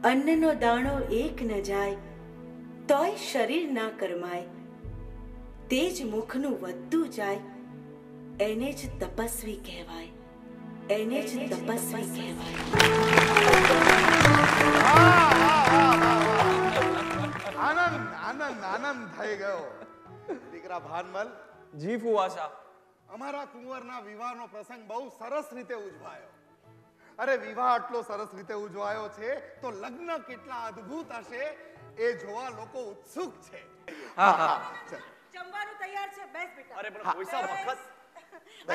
અન્નનો દાણો એક ન જાય તોય શરીર ના કરમાય, તે જ મુખનું વધતું જાય એને જ તપસ્વી કહેવાય, એને જ તપસ્વી કહેવાય. આનંદ આનંદ આનંદ થઈ ગયો. દીકરા ભાનમલ. જી ફુવાસા. અમારા કુંવરના વિવાહનો પ્રસંગ બહુ સરસ રીતે ઉજવાયો. અરે વિવાહ આટલો સરસ રીતે ઉજવાયો છે તો લગ્ન કેટલા અદ્ભુત હશે એ જોવા લોકો ઉત્સુક છે. હા હા. જમવાનું તૈયાર છે, બેસ બેટા. અરે પણ પૈસા વખત.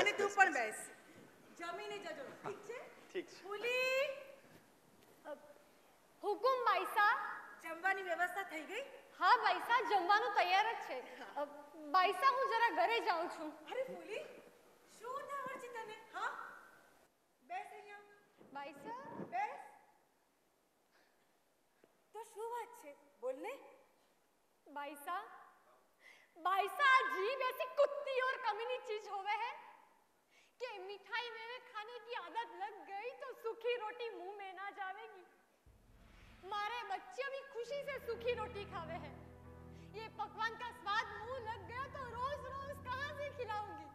અને તું પણ બેસ, જમીને જજો. ઠીક છે? ઠીક છે. ફૂલી, હુકુમ બાઈસા. જમવાની વ્યવસ્થા થઈ ગઈ? હા બાઈસા, જમવાનું તૈયાર જ છે. બાઈસા, હું જરા ઘરે જાઉં છું. અરે ફૂલી, શું ઉતાવળ છે તને? હા, બેસ અહીંયા. બાઈસા, બેસ. તો શું વાત છે, બોલ ને. बाईसा, बाईसा, अजीब ऐसी कुत्ती और कमीनी चीज होवे है कि मिठाई में खाने की आदत लग गई तो सूखी रोटी मुंह में ना जावेगी. मारे बच्चे भी खुशी से सूखी रोटी खावे हैं. ये पकवान का स्वाद मुंह लग गया तो रोज रोज कहां से खिलाऊंगी.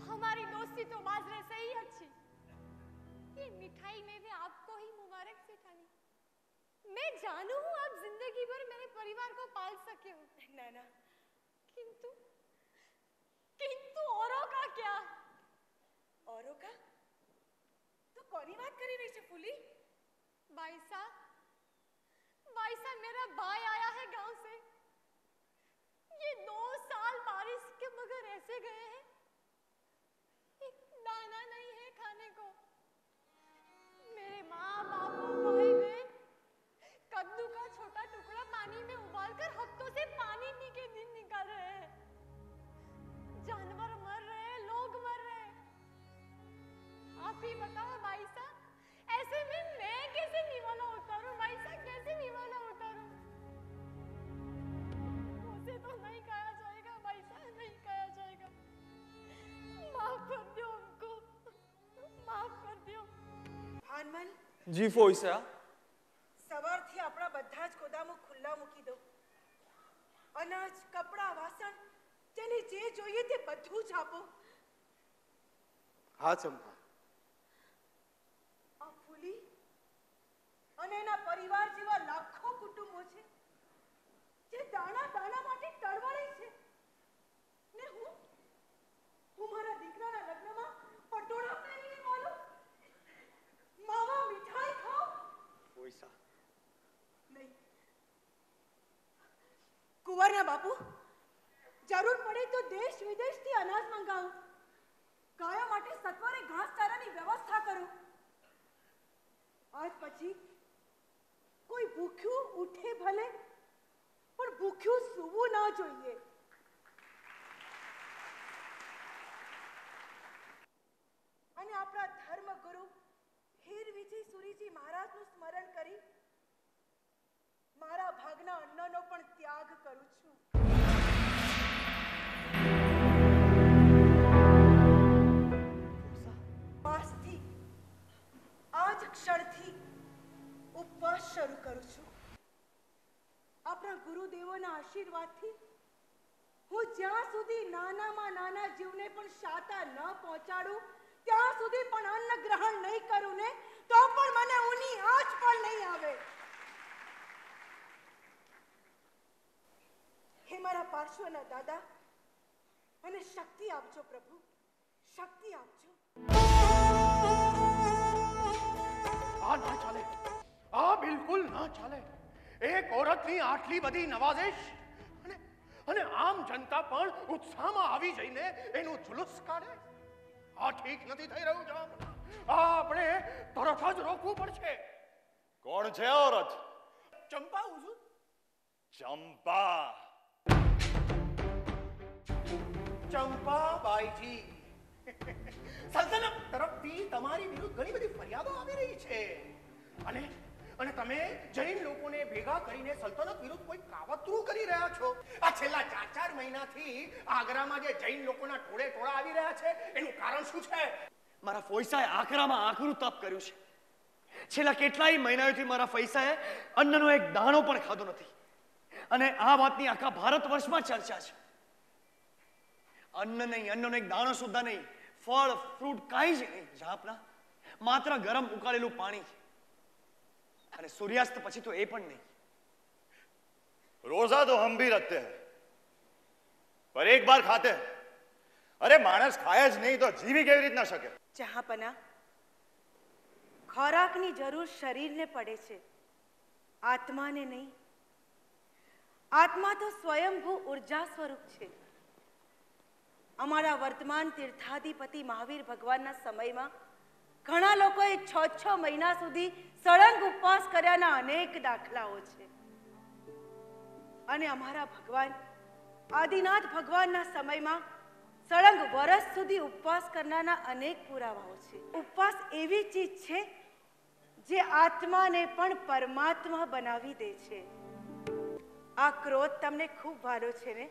हमारी दोस्ती तो बाजरे से ही अच्छी. ये मिठाई में भी आपको ही मुबारक सेठानी. मैं जानू हूँ आप जिंदगी भर मेरे परिवार को पाल सके हो. ना ना, किंतु किंतु औरों का क्या? औरों का? तो कोनी बात करी रही है फूली? बाईसा, बाईसा, मेरा भाई आया है गांव से. ये 2 साल बारिश के बगैर ऐसे गए हैं. एक दाना नहीं है खाने को. मेरे माँ बापू भाई बहन कद्दू का छोटा टुकड़ा पानी में उबालकर हफ्तों से पानी पी के दिन निकाल रहे हैं. जानवर मर रहे हैं, लोग मर रहे हैं. आप ही बताओ बाईसा, ऐसे में मैं कैसे निवाला उतारूं? बाईसा, कैसे निवाला उतारूं? मुझसे तो नहीं खाया जाएगा बाईसा, नहीं खाया जाएगा. माफ कर दो हमको, माफ कर दो. ભાનમલ, જી ફોઈસા. સવારથી આપણા બધા જ ગોદામો ખુલ્લા મૂકી દો. અનાજ, કપડા, વાસણ, જેને જે જોઈએ તે બધું જ આપો. હા ચંપા. આ ફૂલી અને એના પરિવાર જેવા લાખો કુટુંબો છે જે દાણા દાણા માટે તડવડે છે. ને હું મારા દીકરાના લગ્નમાં પટોળા પહેરીને બોલું, માવા મીઠાઈ ખાઉં? ફોઈસા. નહીં. કુંવરના બાપુ, જરૂર પડે તો દેશ વિદેશથી અનાજ મંગાવો. ગાયો માટે સત્વરે ઘાસચારાની વ્યવસ્થા કરો. આજ પછી કોઈ ભૂખ્યું ઉઠે ભલે, પણ ભૂખ્યું સૂવું ના જોઈએ. અને આપણા ધર્મગુરુ હીર વિજય સુરીજી મહારાજનું સ્મરણ કરી મારા ભાગના અન્નનો પણ ત્યાગ કરું છું. આજથી, આજ ક્ષણથી ઉપવાસ શરૂ કરું છું. આપણા ગુરુદેવોના આશીર્વાદથી હું જ્યાં સુધી નાનામાં નાના જીવને પણ શાતા ન પહોંચાડું ત્યાં સુધી પણ અન્ન ગ્રહણ નહીં કરું ને તો પણ મને ઊની આંચ પણ નહીં આવે. હે મારા પાર્શ્વના દાદા, મને શક્તિ આપજો પ્રભુ, શક્તિ આપજો. આ ના ચાલે, આ બિલકુલ ના ચાલે. એક ઓરતની આટલી બધી નવાઝેશ અને આમ જનતા પણ ઉત્સાહમાં આવી જઈને એનું જુલુસ કાઢે. આ ઠીક નથી થઈ રહ્યું જામ. આ આપણે તરત જ રોકવું પડશે. કોણ છે ઓરત? ચંપા હુજુર. ચંપા. ચંપા બાઈજી, સલ્તનત તરફથી તમારી વિરુદ્ધ ઘણી બધી ફરિયાદો આવી રહી છે. અને તમે જૈન લોકોને ભેગા કરીને સલ્તનત વિરુદ્ધ કોઈ કાવતરું કરી રહ્યા છો. આ છેલ્લા 4 મહિનાથી આગ્રામાં જે જૈન લોકોના ટોળા આવી રહ્યા છે એનું કારણ શું છે? મારા ફોઈસાએ આખરામાં આખરું તપ કર્યું છે. છેલ્લા કેટલાય મહિનાઓથી મારા પૈસાએ અન્નનો એક દાણો પણ ખાધો નથી, અને આ વાતની આખા ભારત વર્ષમાં ચર્ચા છે. અન્ન નહીં, અન્નનો એક દાણો સુદ્ધા નહીં, ફળ ફ્રૂટ કાંઈ જ નહીં જહાંપના, માત્ર ગરમ ઉકાળેલું પાણી, અને સૂર્યાસ્ત પછી તો એ પણ નહીં. रोजा तो हम भी रखते हैं, पर एक बार खाते हैं. अरे मानस खाया જ નહીં તો જીવી કેવી રીતના શકે? જહાંપના, ખોરાકની જરૂર શરીરને પડે છે, આત્માને નહીં. આત્મા તો સ્વયંભૂ ઉર્જા સ્વરૂપ છે. અમારા વર્તમાન તીર્થાધિપતિ મહાવીર ભગવાનના સમયમાં ઘણા લોકોએ 6 મહિના સુધી સળંગ ઉપવાસ કર્યાના અનેક દાખલાઓ છે. અને અમારા ભગવાન આદિનાથ ભગવાનના સમયમાં સળંગ વર્ષ સુધી ઉપવાસ કરનારના અનેક પુરાવાઓ છે. ઉપવાસ એવી ચીજ છે જે આત્માને પણ પરમાત્મા બનાવી દે છે. આ ક્રોધ તમને ખૂબ ભાલો છે ને,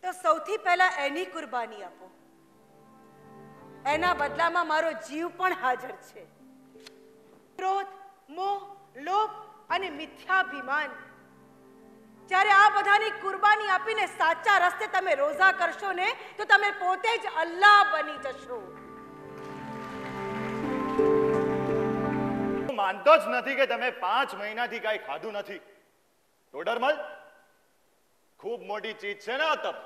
તો સૌથી પહેલા એની કુરબાની આપો. એના બદલામાં મારો જીવ પણ હાજર છે. ક્રોધ, મોહ, લોભ અને મિથ્યાભિમાન, જ્યારે આ બધાની કુરબાની આપીને સાચા રસ્તે તમે રોઝા કરશો ને, તો તમે પોતે જ અલ્લાહ બની જશો. હું માનતો જ નથી કે તમે 5 મહિનાથી કાંઈ ખાધું નથી. ટોડરમલ, ખૂબ મોટી ચીજ છે ને આ તપ,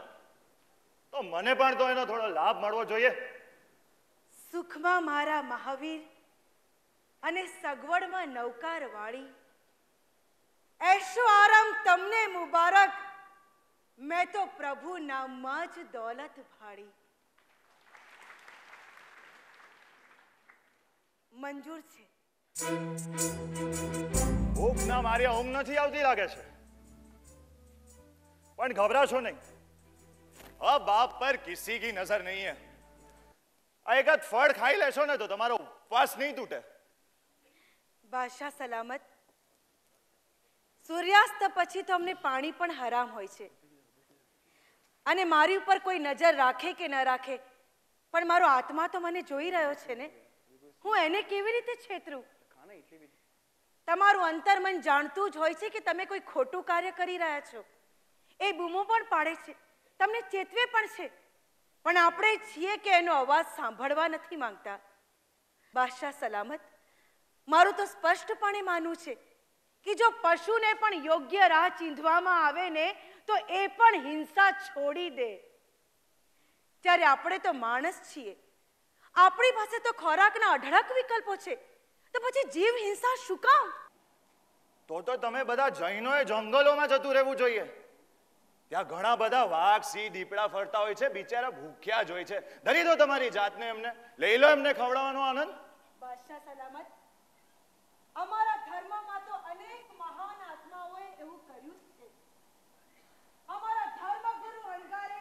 તો મને પણ તો એનો થોડો લાભ મળવો જોઈએ. સુખમાં મારા મહાવીર અને સગવડમાં નૌકાર વાળી, ऐशो आराम तमने मुबारक, मैं तो प्रभु नामમાં જ દોલત ભાડી. મંજૂર છે? ભૂખ ના મારી ઊંઘ નથી આવતી લાગે છે, પણ घबराशो नहीं, अब आप पर किसी की नजर नहीं है. આ એકાદ ફળ ખાઈ લેશો ને તો તમારો ઉપવાસ નહીં તૂટે. બાદશાહ સલામત, સૂર્યાસ્ત પછી તો અમને પાણી પણ હરામ હોય છે, અને મારી ઉપર કોઈ નજર રાખે કે ન રાખે, પણ મારો આત્મા તો મને જોઈ રહ્યો છે ને, હું એને કેવી રીતે છેતરું? તમારું અંતર્મન જાણતું જ હોય છે કે તમે કોઈ ખોટું કાર્ય કરી રહ્યા છો. એ બૂમો પણ પાડે છે, તમને ચેતવે પણ છે, પણ આપણે છીએ કે એનો અવાજ સાંભળવા નથી માંગતા. બાદશાહ સલામત, મારું તો સ્પષ્ટપણે માનવું છે કે જો પશુને પણ યોગ્ય રાહ ચીંધવામાં આવે ને, તો એ પણ હિંસા છોડી દે. ત્યારે આપણે તો માણસ છીએ, આપણી પાસે તો ખોરાકના અઢળક વિકલ્પો છે, તો પછી જીવ હિંસા શું કામ? તો તમે બધા જૈનોએ જંગલોમાં જતું રહેવું જોઈએ. ત્યાં ઘણા બધા વાઘ, સિંહ, દીપડા ફરતા હોય છે, બિચારા ભૂખ્યા જ હોય છે. ધરી દો તમારી જાતને એમને, લઈ લો એમને ખવડાવવાનો આનંદ. બાદશાહ સલામત, અમારા ધર્મમાં તો અનેક મહાન આત્માઓએ એવું કર્યું છે. અમારા ધર્મગુરુ અણગારે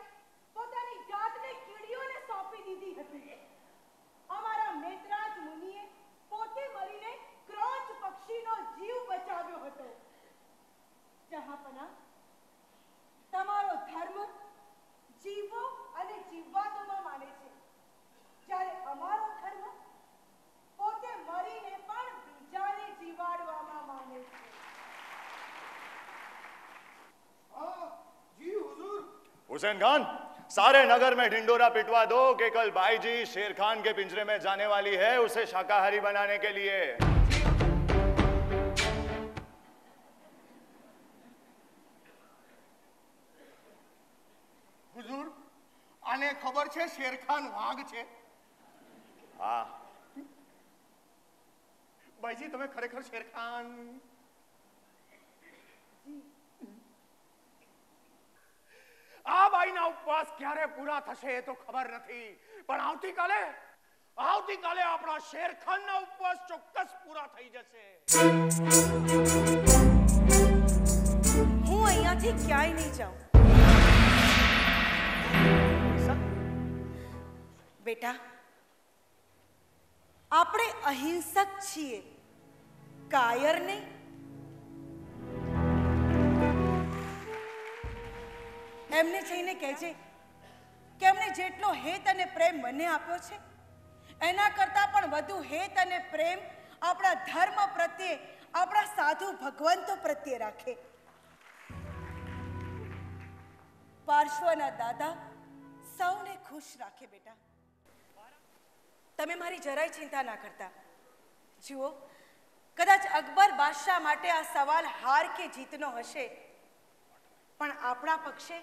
પોતાની જાતને કીડીઓને સોંપી દીધી હતી. અમારા મેતરાજ મુનિએ પોતે મરીને ક્રોચ પક્ષીનો જીવ બચાવ્યો હતો. જહાંપના, તમારો ધર્મ જીવો અને જીવવાદોમાં માને છે, જ્યારે અમારો ધર્મ પોતે મરીને પણ બીજાને જીવાડવામાં માને છે. जी हुजूर. हुसैन खान, सारे नगर में ढिंडोरा पिटवा दो कि कल भाई जी शेर खान के पिंजरे में जाने वाली है उसे शाकाहारी बनाने के लिए. हुजूर, આને ખબર છે શેરખાન વાઘ છે? હા, ભાઈજી, તમે ખરેખર શેરખાન? આ બાઈના ઉપવાસ ક્યારે પૂરા થશે એ તો ખબર નથી, પણ આવતીકાલે આપણા શેરખાનના ઉપવાસ ચોક્કસ પૂરા થઈ જશે. હું અહીંયાથી ક્યાંય નહીં જાઉં. બેટા, આપણે અહિંસક છીએ, કાયર નહીં. એમને જઈને કહેજે કે એમને જેટલો હેત અને પ્રેમ મને આપ્યો છે, એના કરતાં પણ વધુ હેત અને પ્રેમ આપણા ધર્મ પ્રત્યે, આપણા સાધુ ભગવંતો પ્રત્યે રાખે. પાર્શ્વના દાદા સૌને ખુશ રાખે. બેટા, તમે મારી જરાય ચિંતા ના કરતા. જુઓ, કદાચ અકબર બાદશાહ માટે આ સવાલ હાર કે જીતનો હશે, પણ આપણા પક્ષે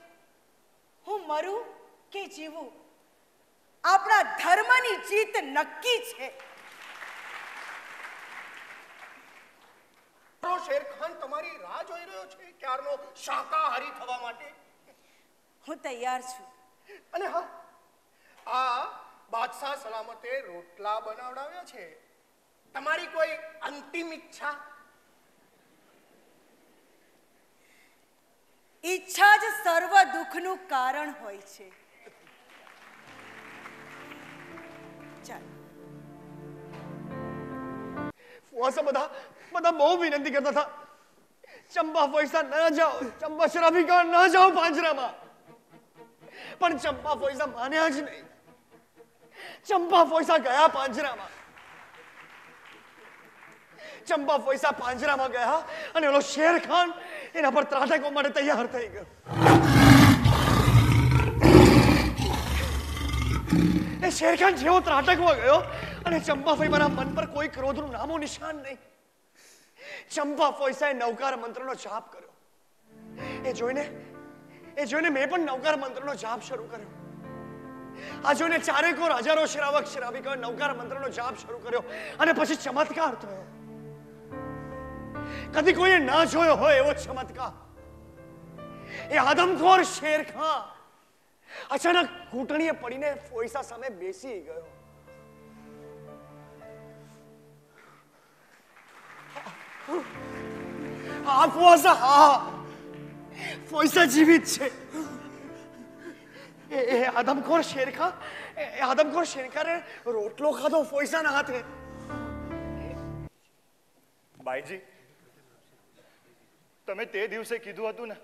હું મરું કે જીવું, આપણા ધર્મની જીત નક્કી છે. શેર ખાન તમારી રાહ જોઈ રહ્યો છે ક્યારનો શાકાહારી થવા માટે. હું તૈયાર છું. અને હા, આ બાદશાહ સલામતે રોટલા બનાવડાવ્યા છે. તમારી કોઈ અંતિમ ઈચ્છા? ઈચ્છા જ સર્વ દુઃખનું કારણ હોય છે. ચાલ. ફુઆસા બધા બહુ વિનંતી કરતા હતા, ચંપા ફોઈસા ન જાઓ, ચંપા શરાબીકા ન જાઓ પાંજરામાં. પણ ચંપા ફોઈસા માન્યા જ નહીં. ચંપા ફોઈસા ગયા પાંજરામાં. ચંપા ફોઈસા પાંજરામાં ગયા અને ઓલો શેર ખાન એના પર ત્રાટકવા માટે તૈયાર થઈ ગયો. એ શેર ખાન જેવો ત્રાટકવા ગયો અને ચંપા ફોઈસાના મન પર કોઈ ક્રોધનું નામો નિશાન નહીં. ચંપા ફોઈસાએ નવકાર મંત્રનો જાપ કર્યો. એ જોઈને મેં પણ નવકાર મંત્રનો જાપ શરૂ કર્યો. આ જોઈને ચારેકોર હજારો શ્રાવક શ્રાવિકોએ નવકાર મંત્રનો જાપ શરૂ કર્યો અને પછી ચમત્કાર થયો. કદી કોઈએ ના જોયો હોય એવો ચમત્કાર. એ આદમખોર શેર ખાન અચાનક ઘૂંટણીએ પડીને ફોઈસા સામે બેસી ગયો. હા ફુઆસા, હા, ફોઈસા જીવિત છે. એ આદમખોર શેરખાને રોટલો ખાધો ફોઈસાના હાથે. બાઈજી, તમે તે દિવસે કીધું હતું ને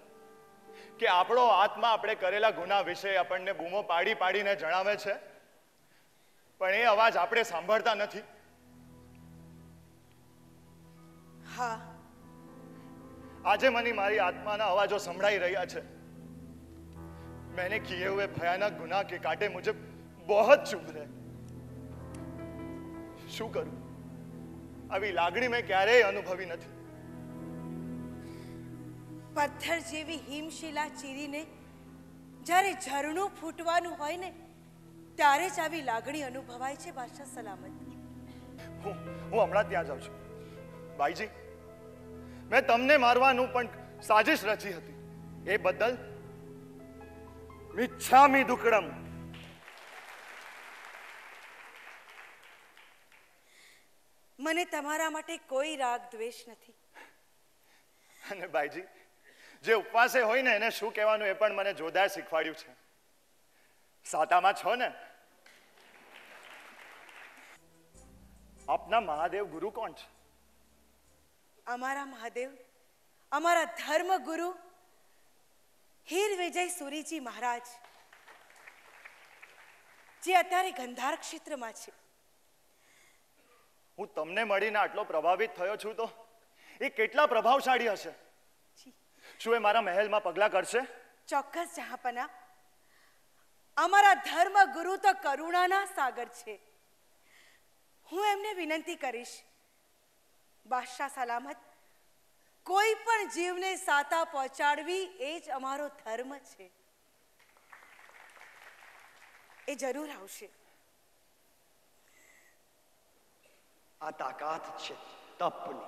કે આપણો આત્મા આપણે કરેલા ગુના વિશે આપણને બૂમો પાડી પાડીને જણાવે છે, પણ એ અવાજ આપણે સાંભળતા નથી. હા, આજે મને મારી આત્માના અવાજો સંભળાઈ રહ્યા છે. मैंने किए हुए भयानक गुनाह के कांटे मुझे बहुत चुभ रहे. શું કરું? આવી લાગણી મેં ક્યારેય અનુભવી નથી. પથ્થર જેવી હિમશિલા ચીરીને જ્યારે ઝરણું ફૂટવાનું હોય ને ત્યારે જ આવી લાગણી અનુભવાય છે. બાદશાહ સલામત, હું હમણાં ત્યાં જાઉં છું. બાઈજી, મેં તમને મારવાનું પણ સાજિશ રચી હતી. એ બદલ મિચ્છામિ દુક્કડમ. મને તમારા માટે કોઈ રાગ દ્વેષ નથી. અને બાઈજી, જે ઉપવાસે હોય ને એને શું કહેવાનું એ પણ મને જોરદાર શીખવાડ્યું છે. સાતામાં છો ને? આપના મહાદેવ ગુરુ કોણ છે? અમારા મહાદેવ, અમારા ધર્મ ગુરુ હીર વિજય સુરીજી મહારાજ, જે અત્યારે ગંધાર ક્ષેત્રમાં છે. હું તમને મળીને આટલો પ્રભાવિત થયો છું તો એ કેટલા પ્રભાવશાળી હશે. શું એ મારા મહેલમાં પગલા કરશે? ચોક્કસ જહાંપના. અમારા ધર્મ ગુરુ તો કરુણાના સાગર છે. હું એમને વિનંતી કરીશ, બાદશાહ સલામત, કોઈ પણ જીવને સાતા પહોંચાડવી એ જ અમારો ધર્મ છે. એ જરૂર આવશે. આ તાકાત છે તપની.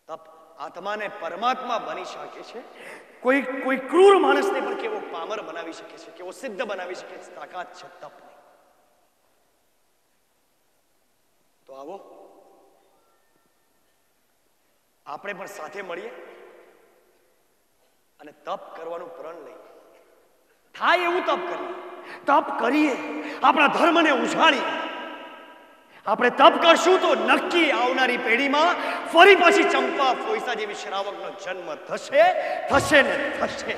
તપ આત્માને પરમાત્મા બની શકે છે. કોઈ ક્રૂર માણસને પણ કેવો પામર બનાવી શકે છે, કેવો સિદ્ધ બનાવી શકે છે. તાકાત છે તપની. તો આવો, આપણે પણ સાથે મળીએ અને તપ કરવાનું પ્રણ લઈએ. થાય એવું તપ કરીએ, આપણા ધર્મને ઉજાડીએ. આપણે તપ કરશું તો નક્કી આવનારી પેઢીમાં ફરી પાછી ચંપા ફોઈસા જેવી શ્રાવકનો જન્મ થશે ને થશે.